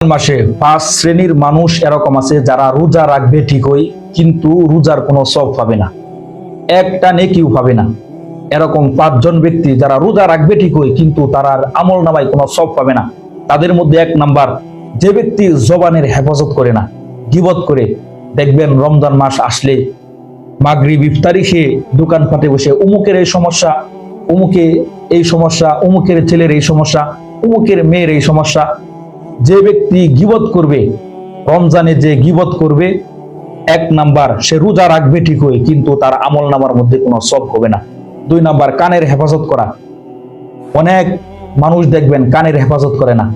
মাসে 5 শ্রেণীর মানুষ এরকম আছে যারা রোজা রাখবে ঠিকই, কিন্তু রোজার কোনো সওয়াব পাবে না, একটা নেকিও পাবে না। এরকম 5 জন ব্যক্তি যারা রোজা রাখবে ঠিকই, কিন্তু তারা আমল নামায় কোনো সওয়াব পাবে না। তাদের মধ্যে 1 নাম্বার, যে ব্যক্তি জবানের হেফাজত করে না, গীবত করে। দেখবেন রমজান মাস আসলে মাগরিব ইফতারি খেয়ে দোকানপাটে বসে অমুকের এই সমস্যা, অমুকে এই সমস্যা, অমুকের ছেলের এই সমস্যা, অমুকের মেয়ের এই সমস্যা। যে ব্যক্তি গীবত করবে, রমজানে যে গীবত করবে, 1 নাম্বার সে রোজা রাখবে ঠিকই, কিন্তু তার আমল নামার মধ্যে কোনো সওয়াব হবে না। 2 নাম্বার, কানের হেফাজত করা। অনেক মানুষ দেখবেন কানের হেফাজত করে না,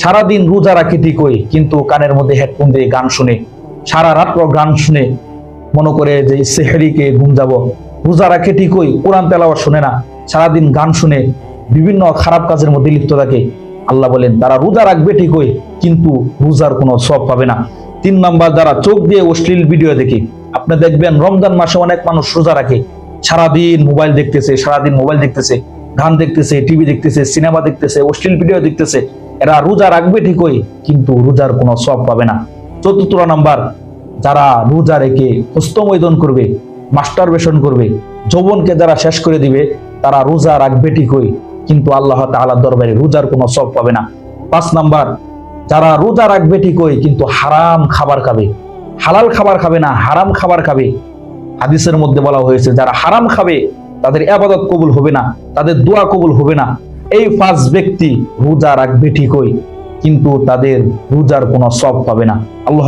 সারাদিন রোজা রাখে ঠিকই, কিন্তু কানের মধ্যে হেডফোন দিয়ে গান শুনে, সারা রাত্র গান শুনে মনে করে যে সেহরিকে ঘুম যাব। রোজা রাখে ঠিকই, কোরআন তেলাওয়াত শুনে না, সারাদিন গান শুনে বিভিন্ন খারাপ কাজের মধ্যে লিপ্ত থাকে। আল্লাহ বলেন তারা রোজা রাখবে ঠিকই, কিন্তু রোজার কোনো সওয়াব পাবে না। 3 নাম্বার, যারা চোখ দিয়ে অশ্লীল ভিডিও দেখে। আপনি দেখবেন রমজান মাসে অনেক মানুষ রোজা রাখে, সারাদিন মোবাইল দেখতেছে, সারাদিন মোবাইল দেখতেছে, গান দেখতেছে, টিভি দেখতেছে, সিনেমা দেখতেছে, অশ্লীল ভিডিও দেখতেছে। এরা রোজা রাখবে ঠিকই, কিন্তু রোজার কোনো সওয়াব পাবে না। 4 নাম্বার, যারা রোজা রেখে হস্তমৈদন করবে, মাস্টারবেশন করবে, যৌবনকে যারা শেষ করে দিবে, তারা রোজা রাখবে ঠিকই, কিন্তু আল্লাহ তাআলার দরবারে রোজার কোনো সওয়াব পাবে না। 5 নাম্বার, যারা রোজা রাখবে ঠিকই, কিন্তু হারাম খাবার খাবে, হালাল খাবার খাবে না, হারাম খাবার খাবে। হাদিসের মধ্যে বলা হয়েছে যারা হারাম খাবে তাদের ইবাদত কবুল হবে না, তাদের দোয়া কবুল হবে না। এই 5 ব্যক্তি রোজা রাখবে ঠিকই, কিন্তু তাদের রোজার কোনো সওয়াব পাবে না। আল্লাহ